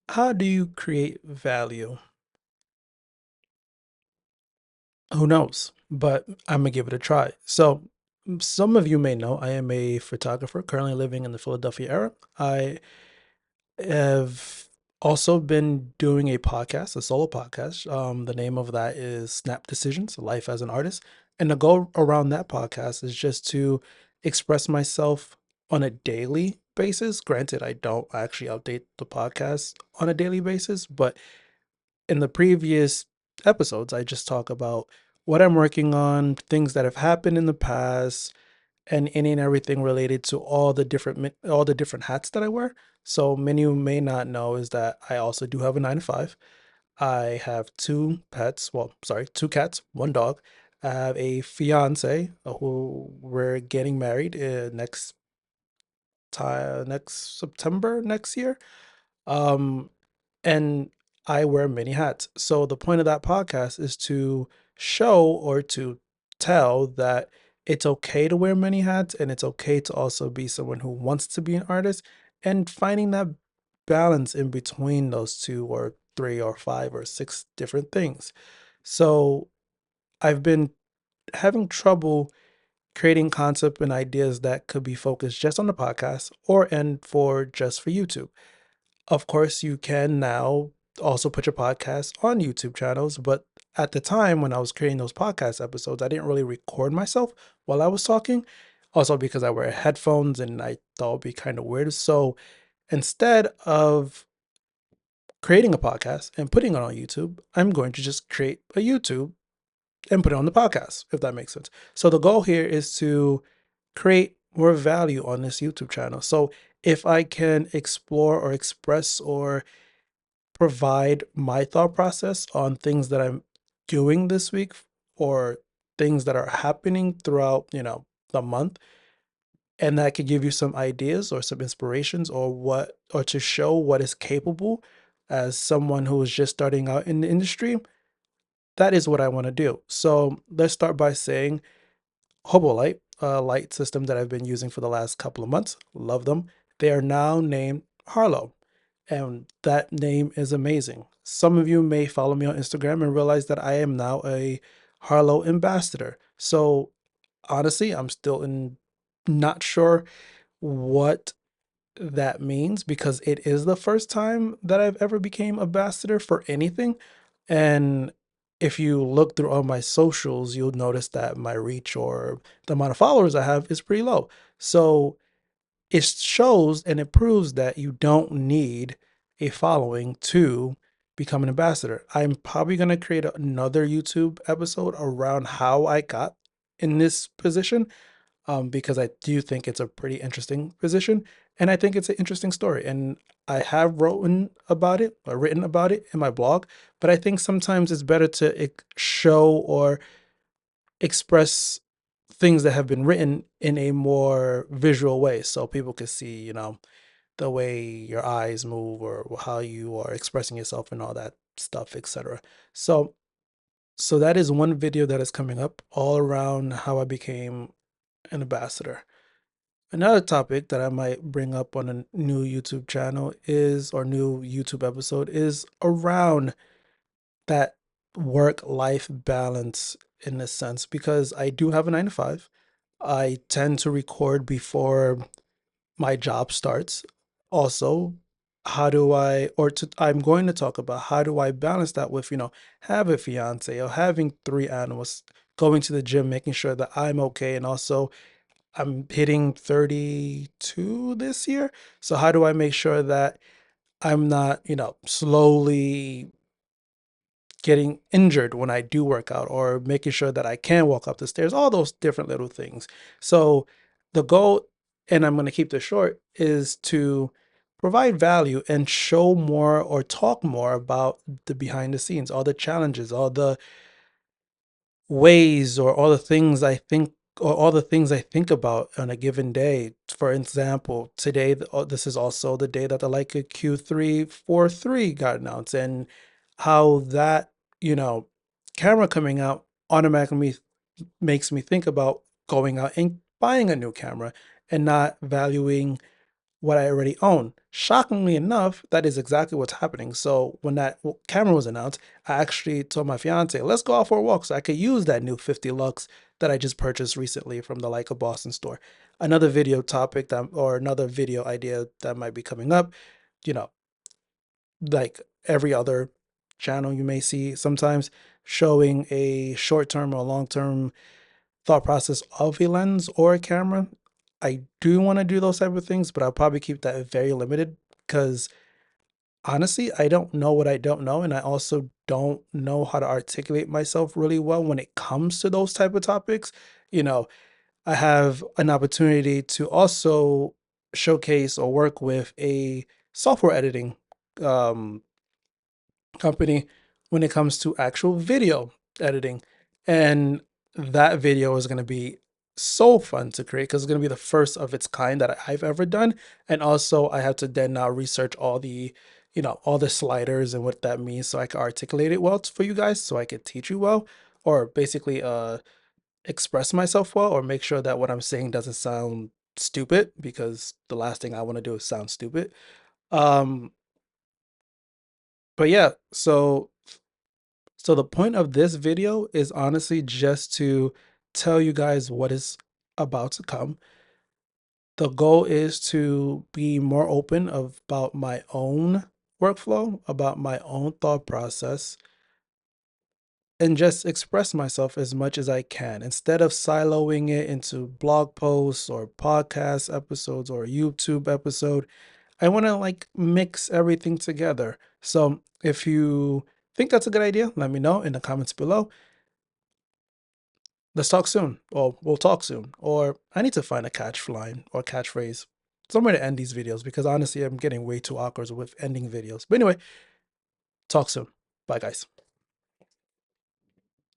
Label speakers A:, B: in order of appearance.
A: How do you create value? Who knows? But I'm gonna give it a try. So, some of you may know I am a photographer currently living in the Philadelphia area. I have also been doing a podcast, a solo podcast. The name of that is Snap Decisions: Life as an Artist. And the goal around that podcast is just to express myself on a daily basis. Granted, I don't actually update the podcast on a daily basis, but in the previous episodes, I just talk about what I'm working on, things that have happened in the past, and any and everything related to all the different hats that I wear. So many who may not know is that I also do have a 9 to 5. I have two pets. Well, sorry, two cats, one dog. I have a fiance who we're getting married next September next year. Um, and I wear many hats. So the point of that podcast is to show or to tell that it's okay to wear many hats and it's okay to also be someone who wants to be an artist, and finding that balance in between those two or three or five or six different things. So I've been having trouble creating concept and ideas that could be focused just on the podcast or and for just for YouTube. Of course, you can now also put your podcast on YouTube channels, but at the time when I was creating those podcast episodes, I didn't really record myself while I was talking. Also, because I wear headphones and I thought it'd be kind of weird. So instead of creating a podcast and putting it on YouTube, I'm going to just create a YouTube and put it on the podcast, if that makes sense. So the goal here is to create more value on this YouTube channel. So if I can explore or express or provide my thought process on things that I'm doing this week or things that are happening throughout, the month, and that could give you some ideas or some inspirations or to show what is capable as someone who is just starting out in the industry. That is what I want to do. So let's start by saying Hobolite, a light system that I've been using for the last couple of months. Love them. They are now named Harlow, and that name is amazing. Some of you may follow me on Instagram and realize that I am now a Harlow ambassador. So honestly, I'm still not sure what that means because it is the first time that I've ever became ambassador for anything. And if you look through all my socials, you'll notice that my reach or the amount of followers I have is pretty low. So it shows and it proves that you don't need a following to become an ambassador. I'm probably going to create another YouTube episode around how I got in this position, because I do think it's a pretty interesting position and I think it's an interesting story. And I have written about it in my blog, but I think sometimes it's better to show or express things that have been written in a more visual way so people can see, the way your eyes move or how you are expressing yourself and all that stuff, etc. So that is one video that is coming up all around how I became an ambassador. Another topic that I might bring up on a new YouTube channel is, or new YouTube episode, is around that work-life balance in a sense, because I do have a 9 to 5. I tend to record before my job starts. Also, I'm going to talk about how do I balance that with, have a fiance or having three animals, going to the gym, making sure that I'm okay, and also I'm hitting 32 this year. So how do I make sure that I'm not, slowly getting injured when I do work out, or making sure that I can walk up the stairs, all those different little things. So the goal, and I'm going to keep this short, is to provide value and show more or talk more about the behind the scenes, all the challenges, all the ways or all the things I think or all the things I think about on a given day. For example, today, this is also the day that the Leica Q3 43 got announced, and how that, you know, camera coming out automatically makes me think about going out and buying a new camera and not valuing what I already own. Shockingly enough, that is exactly what's happening. So when that camera was announced, I actually told my fiance, let's go out for a walk so I could use that new 50 Lux that I just purchased recently from the Leica Boston store. Another video topic that, or another video idea that might be coming up, you know, like every other channel you may see sometimes, showing a short-term or long-term thought process of a lens or a camera. I do want to do those type of things, but I'll probably keep that very limited because honestly, I don't know what I don't know, and I also don't know how to articulate myself really well when it comes to those type of topics. You know, I have an opportunity to also showcase or work with a software editing um, company when it comes to actual video editing. And that video is going to be so fun to create because it's going to be the first of its kind that I've ever done. And also I have to then now research all the, all the sliders and what that means so I can articulate it well for you guys, so I could teach you well, or basically express myself well, or make sure that what I'm saying doesn't sound stupid, because the last thing I want to do is sound stupid. Um, but yeah, so the point of this video is honestly just to tell you guys what is about to come. The goal is to be more open about my own workflow, about my own thought process, and just express myself as much as I can instead of siloing it into blog posts or podcast episodes or YouTube episode. I want to like mix everything together. So if you think that's a good idea, let me know in the comments below. Let's talk soon, or we'll talk soon, or I need to find a catch line or catchphrase, somewhere to end these videos, because honestly, I'm getting way too awkward with ending videos. But anyway, talk soon. Bye, guys.